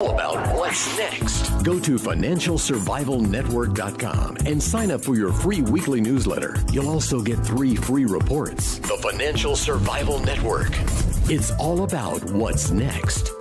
About what's next. Go to financialsurvivalnetwork.com and sign up for your free weekly newsletter. You'll also get 3 free reports. The Financial Survival Network. It's all about what's next.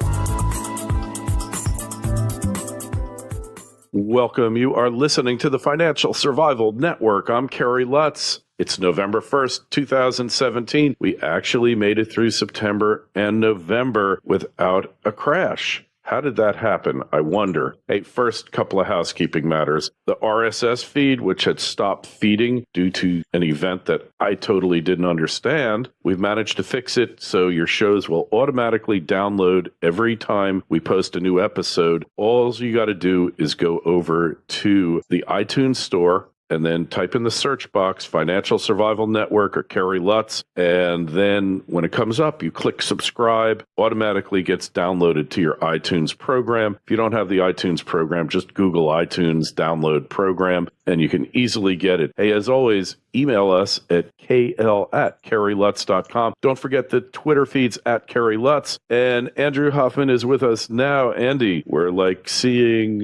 Welcome. You are listening to the Financial Survival Network. I'm Kerry Lutz. It's November 1st, 2017. We actually made it through September and November without a crash. How did that happen? I wonder. Hey, first couple of housekeeping matters. The RSS feed, which had stopped feeding due to an event that I totally didn't understand, we've managed to fix it so your shows will automatically download every time we post a new episode. All you got to do is go over to the iTunes store and then type in the search box, Financial Survival Network or Kerry Lutz. And then when it comes up, you click subscribe, automatically gets downloaded to your iTunes program. If you don't have the iTunes program, just Google iTunes download program, and you can easily get it. Hey, as always, email us at kl@kerrylutz.com. Don't forget the Twitter feeds at Kerry Lutz. And Andrew Hoffman is with us now. Andy, we're seeing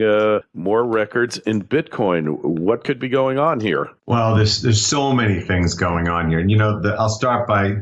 more records in Bitcoin. What could be going on here? Well, there's so many things going on here. And, I'll start by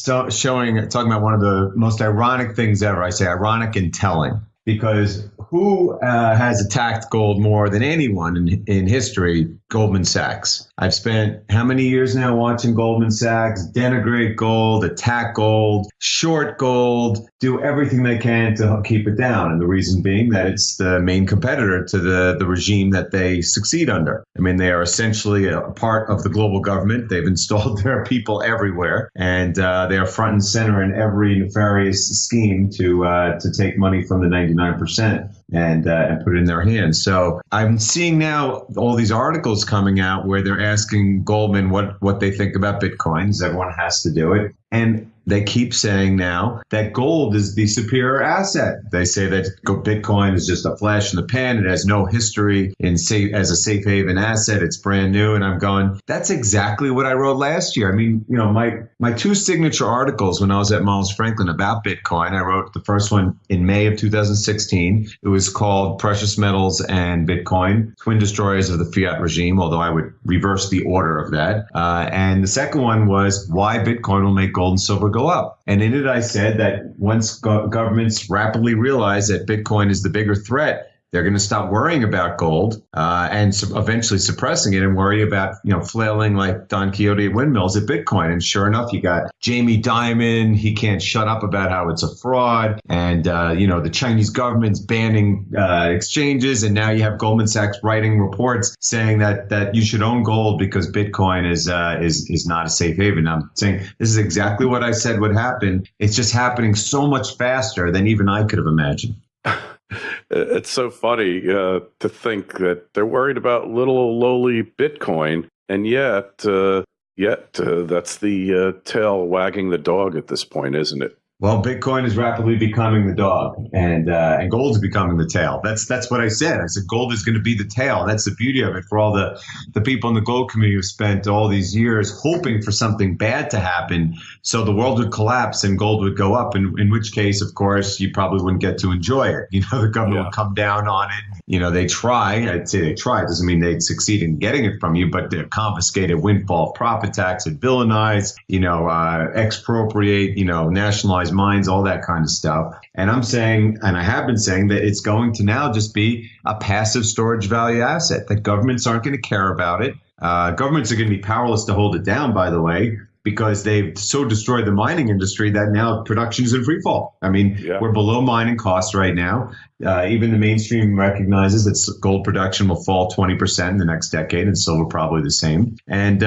talking about one of the most ironic things ever. I say ironic and telling. Because who has attacked gold more than anyone in history? Goldman Sachs. I've spent how many years now watching Goldman Sachs denigrate gold, attack gold, short gold, do everything they can to keep it down. And the reason being that it's the main competitor to the regime that they succeed under. I mean, they are essentially a part of the global government. They've installed their people everywhere, and they are front and center in every nefarious scheme to take money from the 99% and put it in their hands. So I'm seeing now all these articles coming out where they're asking Goldman what they think about Bitcoins. Everyone has to do it. And they keep saying now that gold is the superior asset. They say that Bitcoin is just a flash in the pan. It has no history as a safe haven asset. It's brand new. And I'm going, that's exactly what I wrote last year. I mean, my 2 signature articles when I was at Miles Franklin about Bitcoin, I wrote the first one in May of 2016. It was called Precious Metals and Bitcoin, Twin Destroyers of the Fiat Regime, although I would reverse the order of that. And the second one was Why Bitcoin Will Make Gold and Silver Go Up. And in it, I said that once governments rapidly realize that Bitcoin is the bigger threat, they're going to stop worrying about gold and eventually suppressing it and worry about, flailing like Don Quixote at windmills at Bitcoin. And sure enough, you got Jamie Dimon. He can't shut up about how it's a fraud. And, the Chinese government's banning exchanges. And now you have Goldman Sachs writing reports saying that you should own gold because Bitcoin is not a safe haven. I'm saying this is exactly what I said would happen. It's just happening so much faster than even I could have imagined. It's so funny to think that they're worried about little lowly Bitcoin, and yet that's the tail wagging the dog at this point, isn't it? Well, Bitcoin is rapidly becoming the dog, and gold is becoming the tail. That's what I said. I said gold is going to be the tail. That's the beauty of it for all the people in the gold community who spent all these years hoping for something bad to happen so the world would collapse and gold would go up, in which case, of course, you probably wouldn't get to enjoy it. The government would come down on it. They try. I'd say they try. It doesn't mean they'd succeed in getting it from you, but they confiscate it, windfall profit tax, it villainize, expropriate, nationalize mines, all that kind of stuff. And I'm saying, and I have been saying, that it's going to now just be a passive storage value asset, that governments aren't going to care about it. Governments are going to be powerless to hold it down, by the way, because they've so destroyed the mining industry that now production is in free fall. I mean, we're below mining costs right now. Even the mainstream recognizes that gold production will fall 20% in the next decade, and silver probably the same. And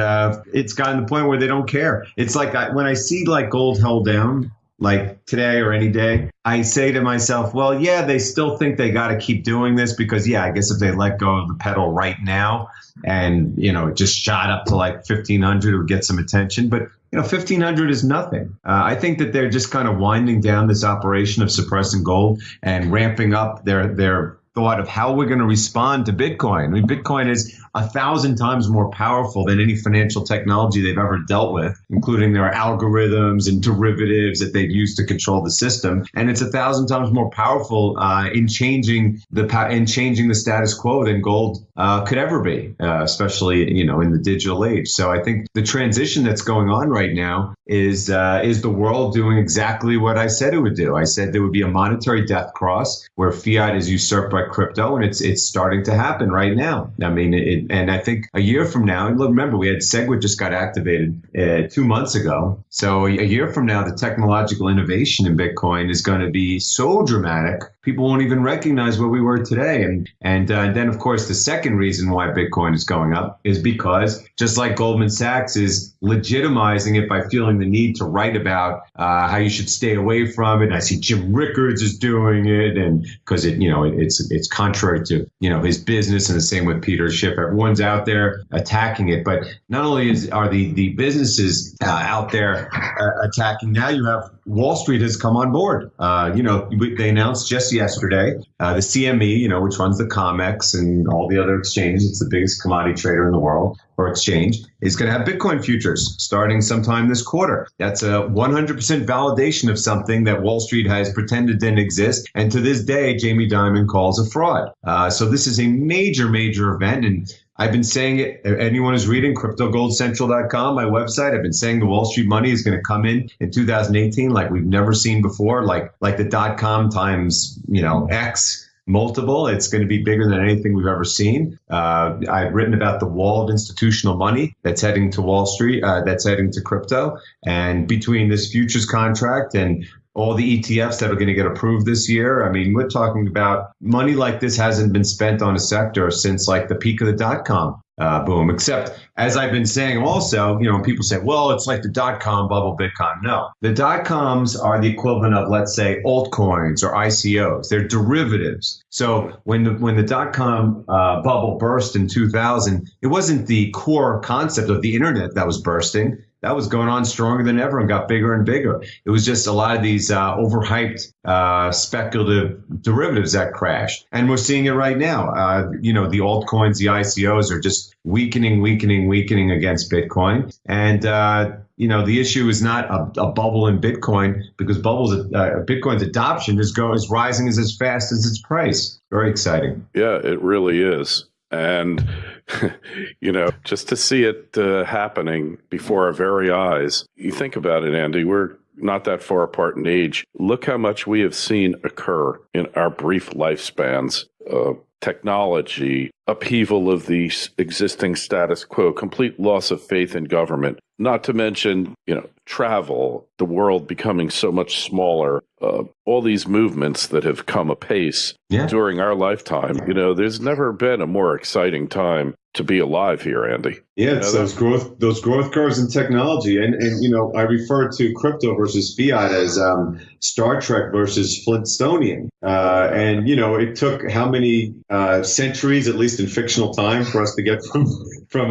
it's gotten to the point where they don't care. It's like when I see gold held down, like today or any day, I say to myself, well, yeah, they still think they got to keep doing this because, I guess if they let go of the pedal right now and, it just shot up to 1,500, it would get some attention. But, 1,500 is nothing. I think that they're just kind of winding down this operation of suppressing gold and ramping up their thought of how we're going to respond to Bitcoin. I mean, Bitcoin is 1,000 times more powerful than any financial technology they've ever dealt with, including their algorithms and derivatives that they've used to control the system. And it's 1,000 times more powerful in changing the status quo than gold could ever be, especially in the digital age. So I think the transition that's going on right now is the world doing exactly what I said it would do. I said there would be a monetary death cross where fiat is usurped by crypto, and it's starting to happen right now. I mean, and I think a year from now, and remember, we had SegWit just got activated 2 months ago. So a year from now, the technological innovation in Bitcoin is going to be so dramatic, people won't even recognize where we were today. And then, of course, the second reason why Bitcoin is going up is because, just like Goldman Sachs is legitimizing it by feeling the need to write about how you should stay away from it. And I see Jim Rickards is doing it, and because it's contrary to his business, and the same with Peter Schiff. Everyone's out there attacking it, but not only are the businesses out there attacking. Now you have Wall Street has come on board. They announced just yesterday the CME, which runs the COMEX and all the other exchanges. It's the biggest commodity trader in the world, or exchange, is going to have Bitcoin futures starting sometime this quarter. That's a 100% validation of something that Wall Street has pretended didn't exist, and to this day, Jamie Dimon calls a fraud. So this is a major, major event, and I've been saying it. Anyone who's reading CryptoGoldCentral.com, my website, I've been saying the Wall Street money is going to come in 2018 like we've never seen before, like the .com times X multiple. It's going to be bigger than anything we've ever seen. I've written about the wall of institutional money that's heading to Wall Street, that's heading to crypto, and between this futures contract and all the ETFs that are going to get approved this year. I mean, we're talking about money like this hasn't been spent on a sector since like the peak of the dot-com boom. Except, as I've been saying also, when people say, well, it's like the dot-com bubble, Bitcoin. No, the dot-coms are the equivalent of, let's say, altcoins or ICOs. They're derivatives. So when the dot-com bubble burst in 2000, it wasn't the core concept of the internet that was bursting. That was going on stronger than ever and got bigger and bigger. It was just a lot of these overhyped speculative derivatives that crashed. And we're seeing it right now. The altcoins, the ICOs are just weakening against Bitcoin. And, the issue is not a bubble in Bitcoin, because Bitcoin's adoption is rising as fast as its price. Very exciting. Yeah, it really is. And, just to see it happening before our very eyes, you think about it, Andy, we're not that far apart in age. Look how much we have seen occur in our brief lifespans. Technology, upheaval of the existing status quo, complete loss of faith in government, not to mention, travel, the world becoming so much smaller, all these movements that have come apace during our lifetime. There's never been a more exciting time to be alive here, Andy. Yeah, it's those growth curves in technology. And I refer to crypto versus fiat as Star Trek versus Flintstonian. It took how many centuries, at least in fictional time, for us to get from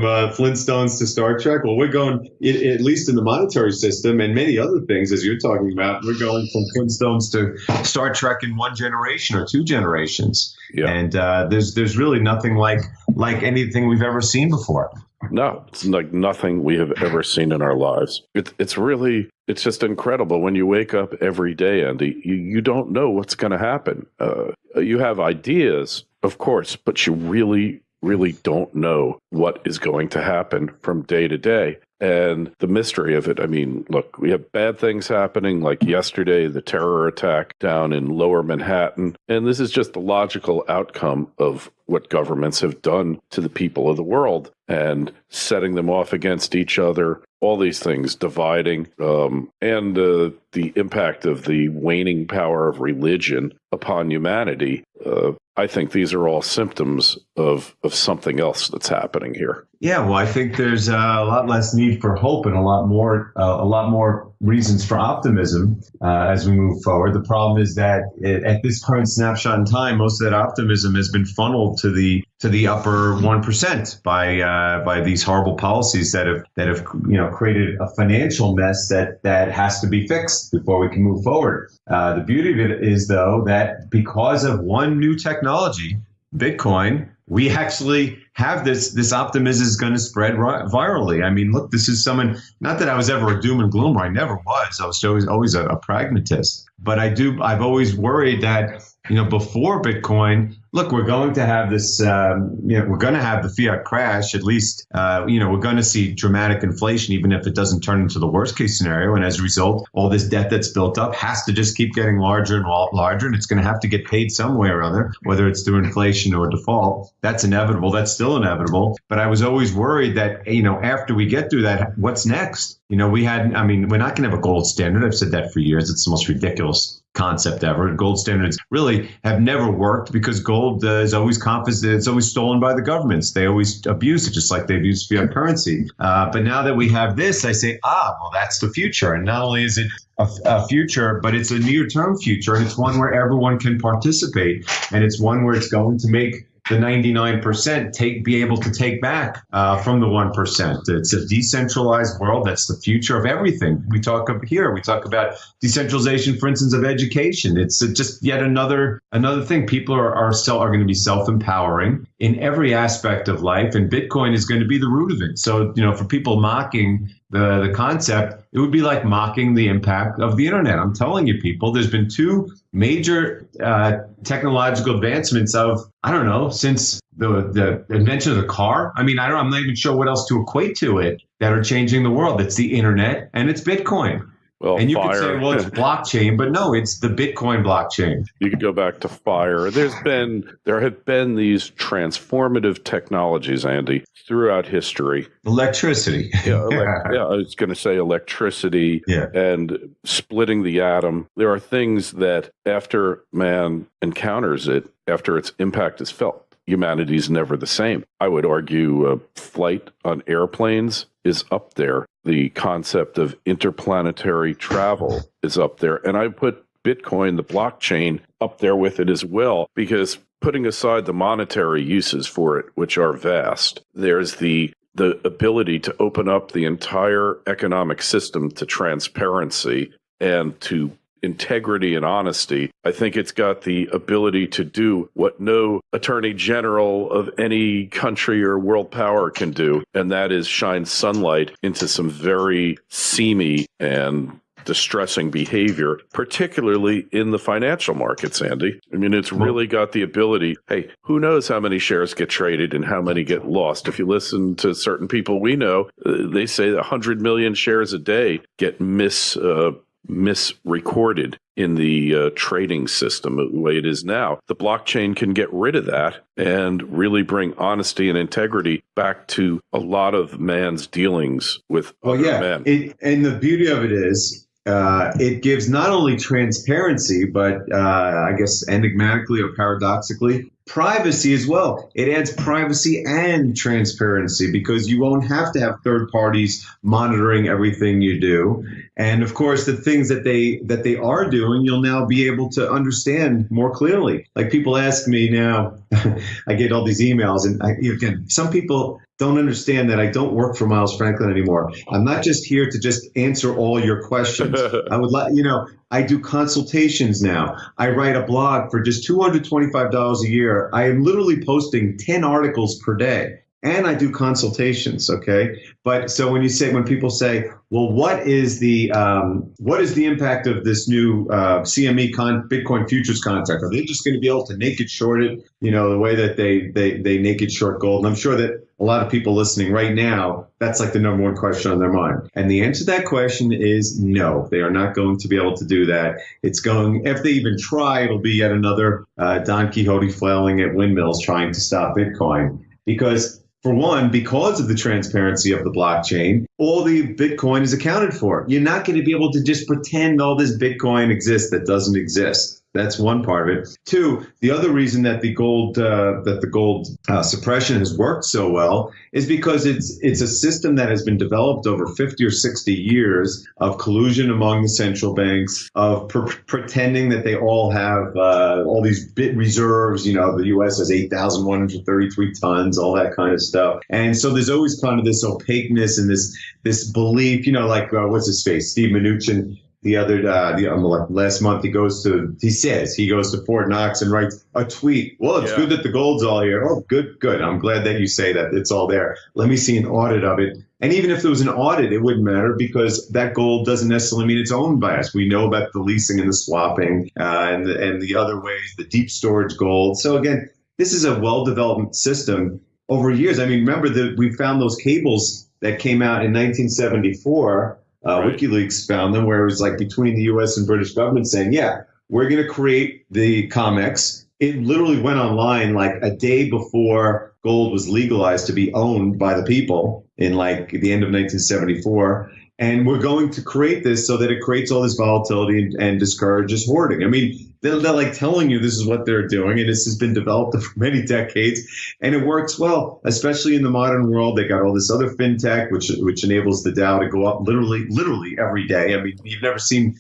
Flintstones to Star Trek? Well, we're going, at least in the monetary system and many other things, as you're talking about, we're going from Flintstones to Star Trek in one generation or two generations. Yeah. And there's really nothing like anything we've ever seen before. No, it's like nothing we have ever seen in our lives. It's just incredible. When you wake up every day, Andy, you don't know what's going to happen. You have ideas, of course, but you really, really don't know what is going to happen from day to day. And the mystery of it, I mean, look, we have bad things happening, like yesterday, the terror attack down in lower Manhattan. And this is just the logical outcome of what governments have done to the people of the world and setting them off against each other, all these things, dividing, and the impact of the waning power of religion upon humanity. I think these are all symptoms of something else that's happening here. Yeah, well, I think there's a lot less need for hope and a lot more reasons for optimism as we move forward. The problem is that at this current snapshot in time, most of that optimism has been funneled to the upper 1% by these horrible policies that have created a financial mess that has to be fixed before we can move forward. The beauty of it is, though, that because of one new technology, Bitcoin, we actually have this optimism is going to spread virally. I mean, look, this is someone, not that I was ever a doom and gloomer. I never was. I was always a pragmatist. But I've always worried that, before Bitcoin, look, we're going to have this, we're going to have the fiat crash. At least, we're going to see dramatic inflation, even if it doesn't turn into the worst case scenario. And as a result, all this debt that's built up has to just keep getting larger and larger. And it's going to have to get paid some way or other, whether it's through inflation or default. That's inevitable. That's still inevitable. But I was always worried that, after we get through that, what's next? We're not going to have a gold standard. I've said that for years. It's the most ridiculous concept ever. Gold standards really have never worked because gold is always it's always stolen by the governments. They always abuse it, just like they've used fiat currency. But now that we have this, I say, well, that's the future. And not only is it a future, but it's a near-term future, and it's one where everyone can participate, and it's one where it's going to make the 99% be able to take back from the 1%. It's a decentralized world. That's the future of everything. We talk about decentralization, for instance, of education. It's just yet another thing. People are going to be self-empowering in every aspect of life, and Bitcoin is going to be the root of it. So, for people mocking the concept, it would be like mocking the impact of the internet. I'm telling you, people, there's been two major technological advancements since the invention of the car. I'm not even sure what else to equate to it that are changing the world. It's the internet and it's Bitcoin. Well, and you could say, well, it's blockchain, but no, it's the Bitcoin blockchain. You could go back to fire. There have been these transformative technologies, Andy, throughout history. Electricity. I was going to say electricity and splitting the atom. There are things that after man encounters it, after its impact is felt, humanity's never the same. I would argue flight on airplanes is up there. The concept of interplanetary travel is up there. And I put Bitcoin, the blockchain, up there with it as well, because putting aside the monetary uses for it, which are vast, there's the ability to open up the entire economic system to transparency and to integrity and honesty. I think it's got the ability to do what no attorney general of any country or world power can do, and that is shine sunlight into some very seamy and distressing behavior, particularly in the financial markets, Andy. It's really got the ability, hey, who knows how many shares get traded and how many get lost? If you listen to certain people we know, they say 100 million shares a day get misrecorded in the trading system the way it is now. The blockchain can get rid of that and really bring honesty and integrity back to a lot of man's dealings with other men. And the beauty of it is it gives not only transparency, but I guess enigmatically or paradoxically, privacy as well. It adds privacy and transparency because you won't have to have third parties monitoring everything you do. And of course, the things that they are doing, you'll now be able to understand more clearly. Like people ask me now, I get all these emails, and again, some people don't understand that I don't work for Miles Franklin anymore. I'm not just here to just answer all your questions. I do consultations now. I write a blog for just $225 a year. I am literally posting 10 articles per day. And I do consultations, okay? But so when people say, well, what is the impact of this new CME Bitcoin futures contract? Are they just going to be able to naked short it, the way that they naked short gold? And I'm sure that a lot of people listening right now, that's like the number one question on their mind. And the answer to that question is no, they are not going to be able to do that. If they even try, it'll be yet another Don Quixote flailing at windmills trying to stop Bitcoin. Because for one, because of the transparency of the blockchain, all the Bitcoin is accounted for. You're not going to be able to just pretend all this Bitcoin exists that doesn't exist. That's one part of it. Two, the other reason that the gold suppression has worked so well is because it's a system that has been developed over 50 or 60 years of collusion among the central banks, of pretending that they all have all these bit reserves. You know, the U.S. has 8,133 tons, all that kind of stuff. And so there's always kind of this opaqueness and this belief, you know, like what's his face, Steve Mnuchin. The other last month, he goes to Fort Knox and writes a tweet. Well, it's good that the gold's all here. Oh, good. I'm glad that you say that it's all there. Let me see an audit of it. And even if there was an audit, it wouldn't matter because that gold doesn't necessarily mean it's owned by us. We know about the leasing and the swapping and the other ways, the deep storage gold. So again, this is a well-developed system over years. I mean, remember that we found those cables that came out in 1974. Right. WikiLeaks found them where it was like between the U.S. and British government saying, yeah, we're going to create the COMEX. It literally went online like a day before gold was legalized to be owned by the people in like the end of 1974. And we're going to create this so that it creates all this volatility and discourages hoarding. I mean, they're like telling you this is what they're doing, and this has been developed for many decades, and it works well, especially in the modern world. They got all this other fintech, which enables the Dow to go up literally every day. I mean, you've never seen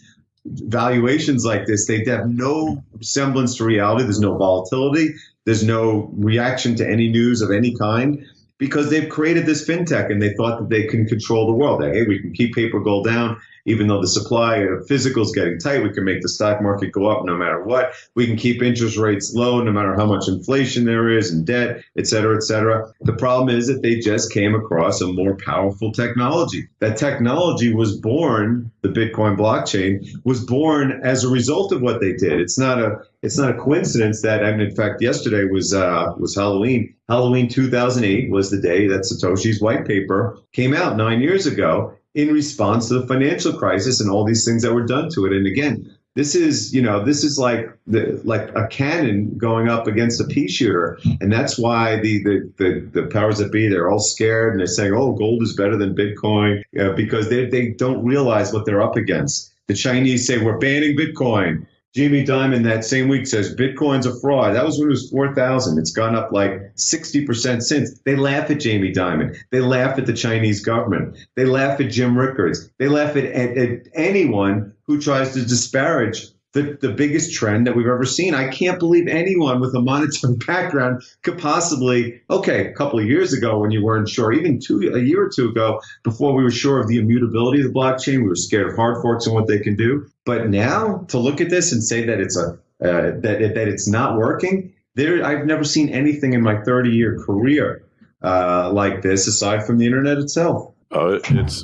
valuations like this. They have no semblance to reality. There's no volatility. There's no reaction to any news of any kind. Because they've created this fintech and they thought that they can control the world. That, hey, we can keep paper gold down, even though the supply of physical is getting tight. We can make the stock market go up no matter what. We can keep interest rates low no matter how much inflation there is and debt, et cetera, et cetera. The problem is that they just came across a more powerful technology. That technology was born, the Bitcoin blockchain, was born as a result of what they did. It's not a coincidence that, I mean, in fact, yesterday was Halloween. Halloween 2008 was the day that Satoshi's white paper came out 9 years ago in response to the financial crisis and all these things that were done to it. And again, this is like a cannon going up against a pea shooter. And that's why the powers that be, they're all scared and they're saying, oh, gold is better than Bitcoin, because they don't realize what they're up against. The Chinese say, we're banning Bitcoin. Jamie Dimon that same week says Bitcoin's a fraud. That was when it was 4,000. It's gone up like 60% since. They laugh at Jamie Dimon. They laugh at the Chinese government. They laugh at Jim Rickards. They laugh at anyone who tries to disparage the biggest trend that we've ever seen. I can't believe anyone with a monetary background could possibly, okay, a couple of years ago when you weren't sure, even a year or two ago, before we were sure of the immutability of the blockchain, we were scared of hard forks and what they can do. But now to look at this and say that it's that it's not working, I've never seen anything in my 30-year career like this, aside from the internet itself. It's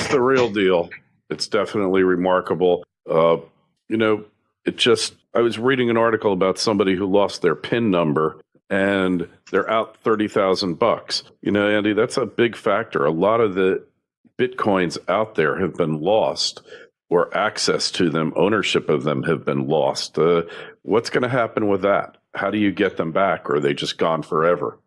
the real deal. It's definitely remarkable. You know, I was reading an article about somebody who lost their PIN number and they're out $30,000. You know, Andy, that's a big factor. A lot of the Bitcoins out there have been lost, or access to them, ownership of them have been lost. What's going to happen with that? How do you get them back? Or are they just gone forever?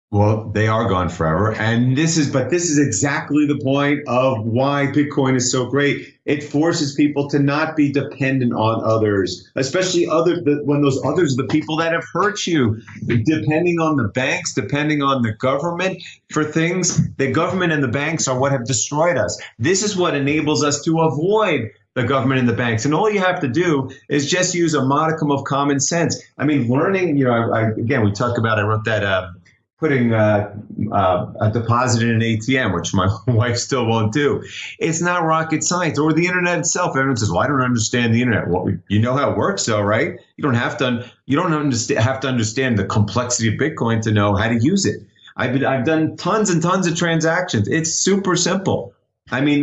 Well, they are gone forever. And this is exactly the point of why Bitcoin is so great. It forces people to not be dependent on others, especially when those others are the people that have hurt you, depending on the banks, depending on the government for things. The government and the banks are what have destroyed us. This is what enables us to avoid the government and the banks. And all you have to do is just use a modicum of common sense. I mean, learning, again, we talk about, I wrote that, putting a deposit in an ATM, which my wife still won't do. It's not rocket science, or the internet itself. Everyone says, "Well, I don't understand the internet." Well, you know how it works, though, right? You don't have to understand the complexity of Bitcoin to know how to use it. I've done tons and tons of transactions. It's super simple. I mean,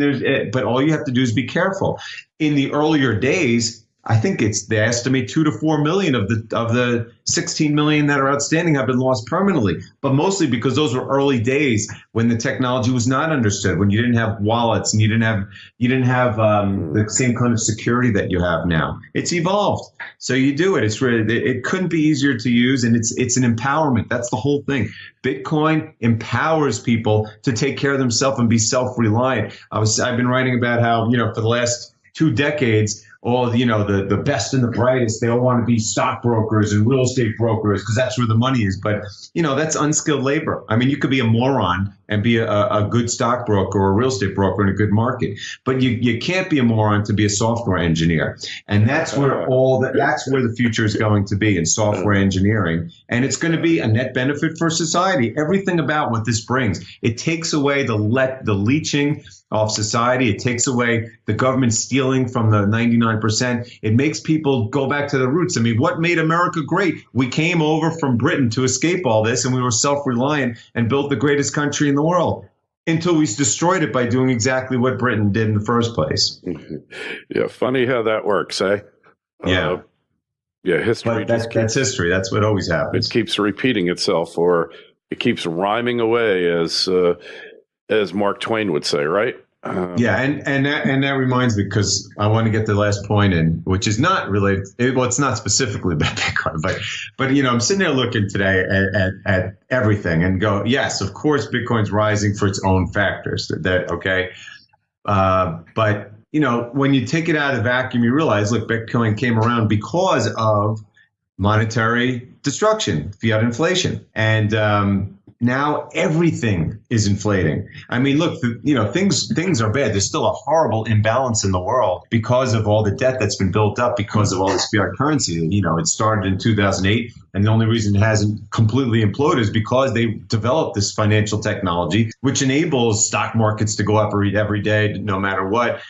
but all you have to do is be careful. In the earlier days, I think they estimate 2 to 4 million of the 16 million that are outstanding have been lost permanently, but mostly because those were early days when the technology was not understood, when you didn't have wallets and you didn't have the same kind of security that you have now. It's evolved, so you do it. It couldn't be easier to use, and it's an empowerment. That's the whole thing. Bitcoin empowers people to take care of themselves and be self-reliant. I've been writing about how, for the last 2 decades, all, the best and the brightest. They all want to be stockbrokers and real estate brokers because that's where the money is. But, that's unskilled labor. I mean, you could be a moron and be a good stockbroker or a real estate broker in a good market. But you can't be a moron to be a software engineer. And that's where that's where the future is going to be, in software engineering. And it's going to be a net benefit for society. Everything about what this brings, it takes away the leeching of society. It takes away the government stealing from the 99%. It makes people go back to the roots. I mean, what made America great? We came over from Britain to escape all this, and we were self-reliant and built the greatest country in the world until we destroyed it by doing exactly what Britain did in the first place. Yeah, funny how that works, eh? Yeah. History. But that's history. That's what always happens. It keeps repeating itself, or it keeps rhyming away, as Mark Twain would say, right? And that reminds me, because I want to get the last point in, which is not related. It's not specifically about Bitcoin, but I'm sitting there looking today at everything and go, yes, of course, Bitcoin's rising for its own factors. Okay, but when you take it out of the vacuum, you realize, look, Bitcoin came around because of monetary destruction, fiat inflation, and now everything is inflating. I mean, look, things are bad. There's still a horrible imbalance in the world because of all the debt that's been built up because of all this fiat currency. It started in 2008, and the only reason it hasn't completely imploded is because they developed this financial technology, which enables stock markets to go up every day, no matter what,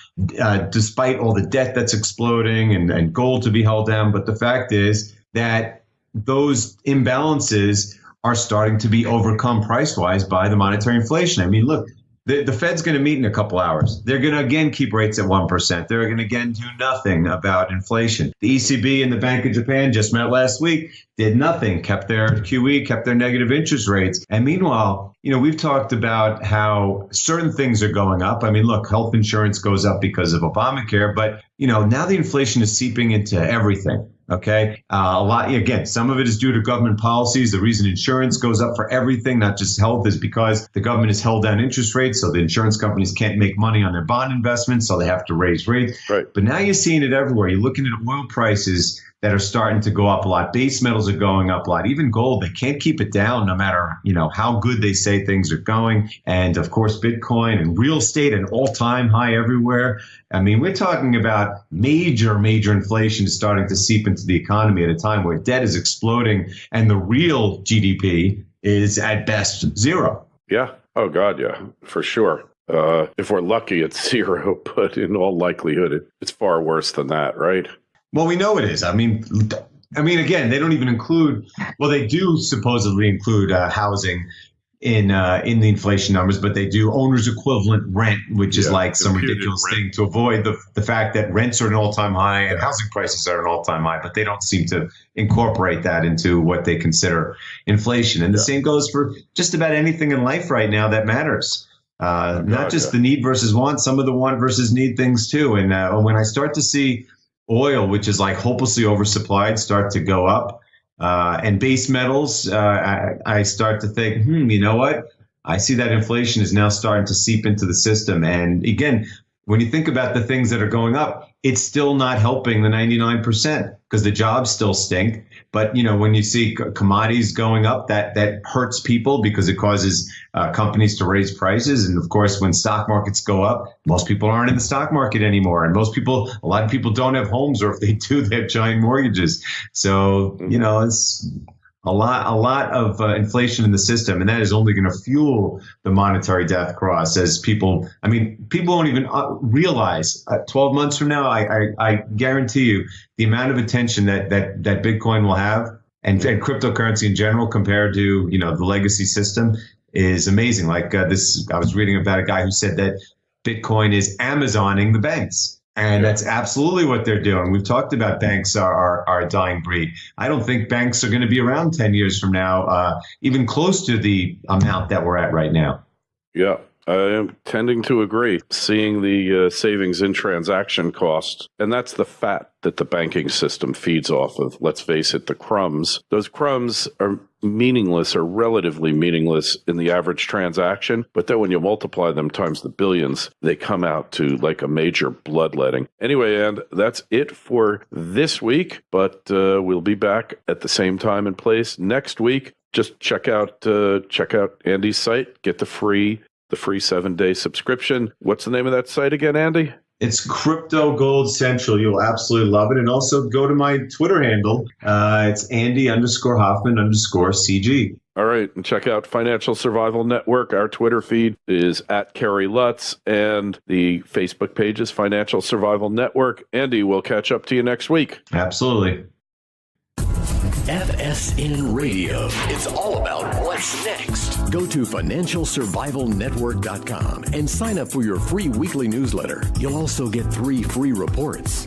despite all the debt that's exploding and gold to be held down. But the fact is that those imbalances are starting to be overcome price-wise by the monetary inflation. I mean, look, the Fed's going to meet in a couple hours. They're going to again keep rates at 1%. They're going to again do nothing about inflation. The ECB and the Bank of Japan just met last week, did nothing, kept their QE, kept their negative interest rates. And meanwhile, we've talked about how certain things are going up. I mean, look, health insurance goes up because of Obamacare, but, now the inflation is seeping into everything. Okay. A lot, again, some of it is due to government policies. The reason insurance goes up for everything, not just health, is because the government has held down interest rates. So the insurance companies can't make money on their bond investments. So they have to raise rates. Right. But now you're seeing it everywhere. You're looking at oil prices that are starting to go up a lot. Base metals are going up a lot. Even gold, they can't keep it down no matter, how good they say things are going. And of course, Bitcoin and real estate, an all-time high everywhere. I mean, we're talking about major inflation is starting to seep into the economy at a time where debt is exploding and the real GDP is at best zero. Yeah. Oh, God, yeah, for sure. If we're lucky, it's zero, but in all likelihood, it's far worse than that, right? Well, we know it is. I mean, again, they don't even include. Well, they do supposedly include housing in the inflation numbers, but they do owner's equivalent rent, which is like some ridiculous thing to avoid the fact that rents are at an all-time high and housing prices are at an all-time high. But they don't seem to incorporate that into what they consider inflation. And the same goes for just about anything in life right now that matters. Not just the need versus want, some of the want versus need things too. And when I start to see oil, which is like hopelessly oversupplied, start to go up, and base metals, I start to think, you know what? I see that inflation is now starting to seep into the system. And again, when you think about the things that are going up, it's still not helping the 99% because the jobs still stink. But, when you see commodities going up, that hurts people because it causes companies to raise prices. And of course, when stock markets go up, most people aren't in the stock market anymore. And a lot of people don't have homes, or if they do, they have giant mortgages. So, it's a lot of inflation in the system, and that is only going to fuel the monetary death cross as people won't even realize 12 months from now, I guarantee you the amount of attention that Bitcoin will have and cryptocurrency in general compared to, the legacy system is amazing. Like I was reading about a guy who said that Bitcoin is Amazoning the banks. And that's absolutely what they're doing. We've talked about banks are a dying breed. I don't think banks are going to be around 10 years from now, even close to the amount that we're at right now. Yeah. I am tending to agree. Seeing the savings in transaction costs, and that's the fat that the banking system feeds off of. Let's face it, the crumbs. Those crumbs are meaningless or relatively meaningless in the average transaction, but then when you multiply them times the billions, they come out to like a major bloodletting. Anyway, and that's it for this week, but we'll be back at the same time and place next week. Just check out Andy's site, get the free 7-day subscription. What's the name of that site again, Andy? It's Crypto Gold Central. You'll absolutely love it. And also go to my Twitter handle. It's Andy_Hoffman_CG. All right. And check out Financial Survival Network. Our Twitter feed is @KerryLutz, and the Facebook page is Financial Survival Network. Andy, we'll catch up to you next week. Absolutely. FSN Radio. It's all about what's next. Go to financialsurvivalnetwork.com and sign up for your free weekly newsletter. You'll also get 3 free reports.